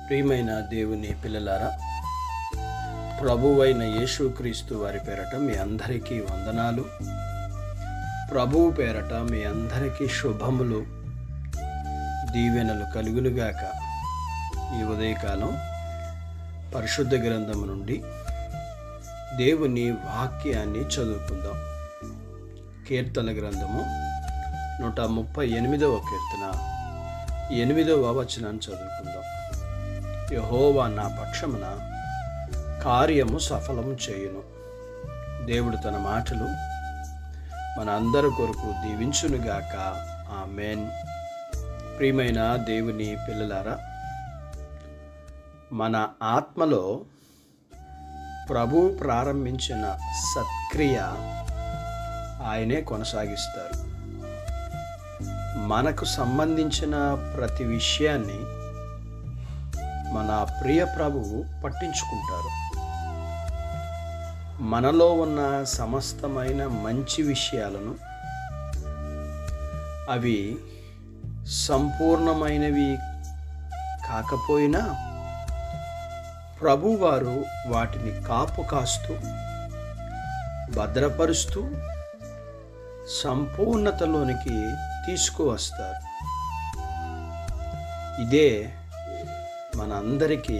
ప్రియమైన దేవుని పిల్లలారా, ప్రభువైన యేసుక్రీస్తు వారి పేరట మీ అందరికీ వందనాలు. ప్రభువు పేరట మీ అందరికీ శుభములు, దీవెనలు కలుగునుగాక. ఈ ఉదయకాలం పరిశుద్ధ గ్రంథము నుండి దేవుని వాక్యాన్ని చదువుకుందాం. కీర్తన గ్రంథము 138వ కీర్తన 8వ వచనాన్ని చదువుకుందాం. యెహోవా నా పక్షమున కార్యము సఫలము చేయును. దేవుడు తన మాటలు మన అందరి కొరకు దీవించునుగాక. ఆమేన్. ప్రియమైన దేవుని పిల్లలారా, మన ఆత్మలో ప్రభువు ప్రారంభించిన సత్క్రియ ఆయనే కొనసాగిస్తారు. మనకు సంబంధించిన ప్రతి విషయాన్ని మన ప్రియ ప్రభువు పట్టించుకుంటారు. మనలో ఉన్న సమస్తమైన మంచి విషయాలను, అవి సంపూర్ణమైనవి కాకపోయినా ప్రభువారు వాటిని కాపు కాస్తూ భద్రపరుస్తూ సంపూర్ణతలోనికి తీసుకువస్తారు. ఇదే మనందరికీ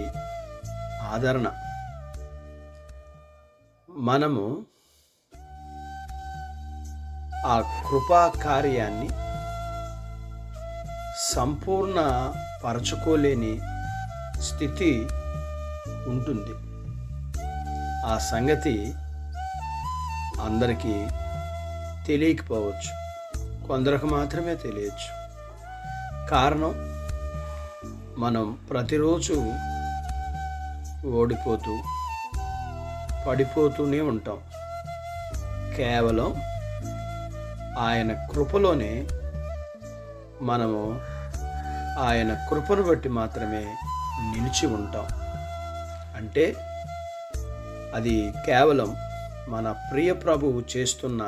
ఆదరణ. మనము ఆ కృపా కార్యాన్ని సంపూర్ణ పరచుకోలేని స్థితి ఉంటుంది. ఆ సంగతి అందరికీ తెలియకపోవచ్చు, కొందరికి మాత్రమే తెలియచ్చు. కారణం, మనం ప్రతిరోజు ఓడిపోతూ పడిపోతూనే ఉంటాం. కేవలం ఆయన కృపలోనే మనము ఆయన కృపను బట్టి మాత్రమే నిలిచి ఉంటాం. అంటే అది కేవలం మన ప్రియ ప్రభువు చేస్తున్న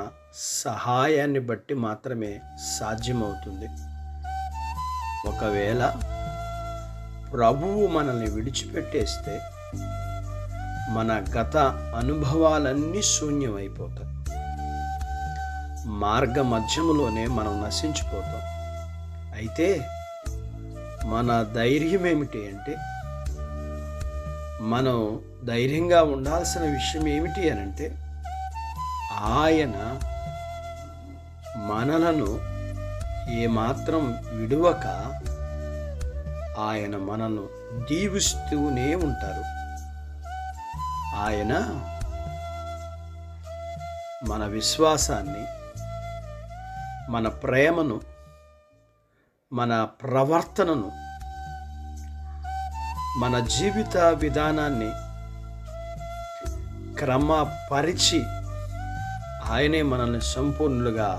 సహాయాన్ని బట్టి మాత్రమే సాధ్యమవుతుంది. ఒకవేళ ప్రభువు మనల్ని విడిచిపెట్టేస్తే మన గత అనుభవాలన్నీ శూన్యమైపోతాయి. మార్గ మధ్యములోనే మనం నశించిపోతాం. అయితే మన ధైర్యం ఏమిటి అంటే, మనం ధైర్యంగా ఉండాల్సిన విషయం ఏమిటి అని అంటే, ఆయన మనలను ఏమాత్రం విడువక ఆయన మనను దీవిస్తూనే ఉంటారు. ఆయన మన విశ్వాసాన్ని, మన ప్రేమను, మన ప్రవర్తనను, మన జీవిత విధానాన్ని క్రమపరిచి ఆయనే మనల్ని సంపూర్ణులుగా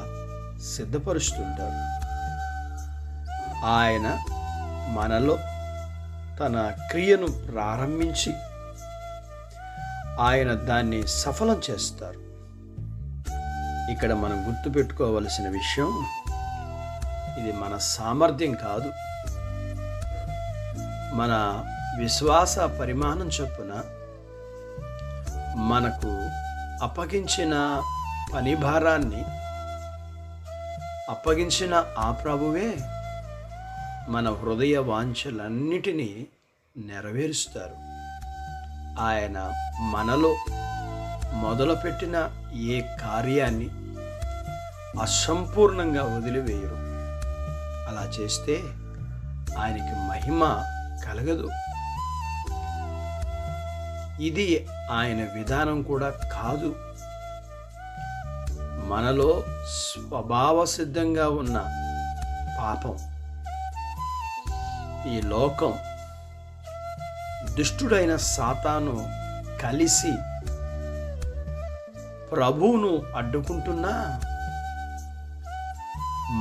సిద్ధపరుస్తుంటారు. ఆయన మనలో తన క్రియను ప్రారంభించి ఆయన దాన్ని సఫలం చేస్తారు. ఇక్కడ మనం గుర్తుపెట్టుకోవలసిన విషయం, ఇది మన సామర్థ్యం కాదు. మన విశ్వాస పరిమాణం చొప్పున మనకు అప్పగించిన పని భారాన్ని అప్పగించిన ఆ ప్రభువే మన హృదయ వాంఛలన్నిటినీ నెరవేరుస్తారు. ఆయన మనలో మొదలుపెట్టిన ఏ కార్యాన్ని అసంపూర్ణంగా వదిలివేయరు. అలా చేస్తే ఆయనకి మహిమ కలగదు. ఇది ఆయన విధానం కూడా కాదు. మనలో స్వభావ సిద్ధంగా ఉన్న పాపం, ఈ లోకం, దుష్టుడైన సాతాను కలిసి ప్రభువును అడ్డుకుంటున్నా,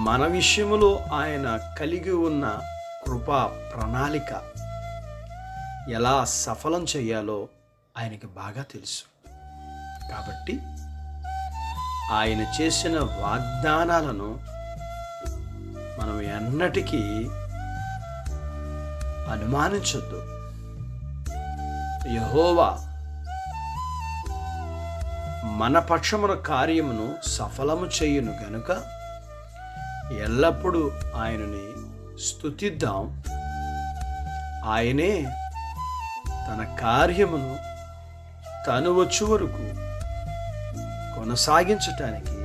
మన విషయములో ఆయన కలిగి ఉన్న కృపా ప్రణాళిక ఎలా సఫలం చేయాలో ఆయనకి బాగా తెలుసు. కాబట్టి ఆయన చేసిన వాగ్దానాలను మనం ఎన్నటికీ అనుమానించొద్దు. యెహోవా మన పక్షమున కార్యమును సఫలము చేయును గనుక ఎల్లప్పుడూ ఆయనని స్తుతిద్దాం. ఆయనే తన కార్యమును తను వచ్చు వరకు కొనసాగించటానికి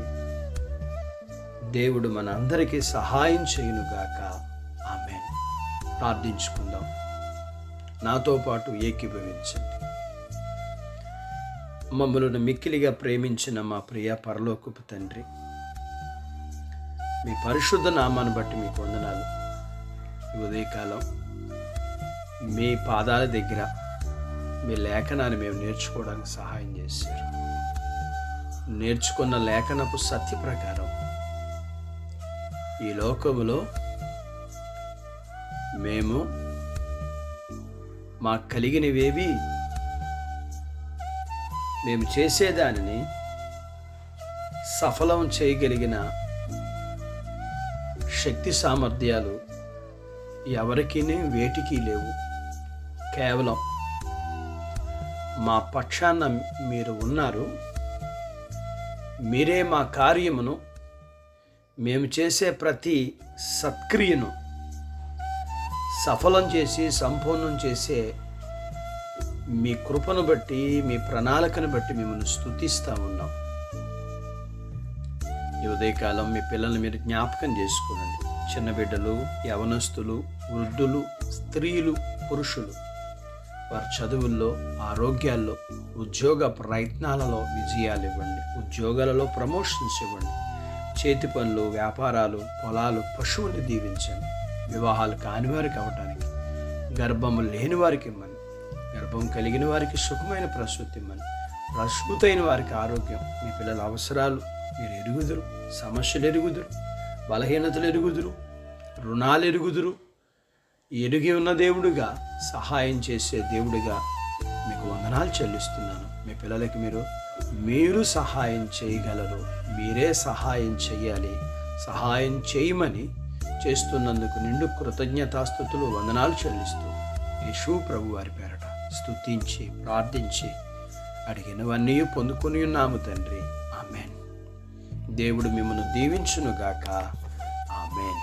దేవుడు మనందరికీ సహాయం చేయునుగాక. ఆమేన్. ప్రార్థించుకుందాం. నాతో పాటు ఏకీభవించండి. మమ్మలను మిక్కిలిగా ప్రేమించిన మా ప్రియ పరలోకపు తండ్రి, మీ పరిశుద్ధ నామాన్ని బట్టి మీకు వందనాలు. ఈ ఉదయకాలం మీ పాదాల దగ్గర మీ లేఖనాన్ని మేము నేర్చుకోవడానికి సహాయం చేశారు. నేర్చుకున్న లేఖనపు సత్య ప్రకారం ఈ లోకములో మేము మాకు కలిగినవేవి మేము చేసేదానిని సఫలం చేయగలిగిన శక్తి సామర్థ్యాలు ఎవరికీ వేటికి లేవు. కేవలం మా పక్షాన మీరు ఉన్నారు. మీరే మా కార్యమును, మేము చేసే ప్రతి సత్క్రియను సఫలం చేసి సంపూర్ణం చేసే మీ కృపను బట్టి, మీ ప్రణాళికను బట్టి మిమ్మల్ని స్తుతిస్తూ ఉన్నాం. ఈ ఉదయకాలం మీ పిల్లల్ని మీరు జ్ఞాపకం చేసుకోనండి. చిన్న బిడ్డలు, యవనస్తులు, వృద్ధులు, స్త్రీలు, పురుషులు వారి చదువుల్లో, ఆరోగ్యాల్లో, ఉద్యోగ ప్రయత్నాలలో విజయాలు ఇవ్వండి. ఉద్యోగాలలో ప్రమోషన్స్ ఇవ్వండి. చేతి పనులు, వ్యాపారాలు, పొలాలు, పశువుల్ని దీవించండి. వివాహాలు కాని వారికి అవ్వటానికి, గర్భము లేని వారికి ఇవ్వండి. గర్భం కలిగిన వారికి సుఖమైన ప్రసూతి ఇవ్వండి. ప్రసూతైన వారికి ఆరోగ్యం. మీ పిల్లల అవసరాలు మీరు ఎరుగుదురు, సమస్యలు ఎరుగుదురు, బలహీనతలు ఎరుగుదురు, రుణాలు ఎరుగుదురు. ఎరిగి ఉన్న దేవుడుగా, సహాయం చేసే దేవుడిగా మీకు వందనాలు చెల్లిస్తున్నాను. మీ పిల్లలకి మీరు సహాయం చేయగలరు. మీరే సహాయం చేయాలి. సహాయం చేయమని చేస్తున్నందుకు నిండు కృతజ్ఞతాస్తుతులు, వందనాలు చెల్లిస్తూ యేసు ప్రభు వారి పేరట స్తుతించి ప్రార్థించి అడిగినవన్నీ పొందుకొని ఉన్నాము తండ్రి. ఆమేన్. దేవుడు మిమ్మల్ని దీవించునుగాక. ఆమేన్.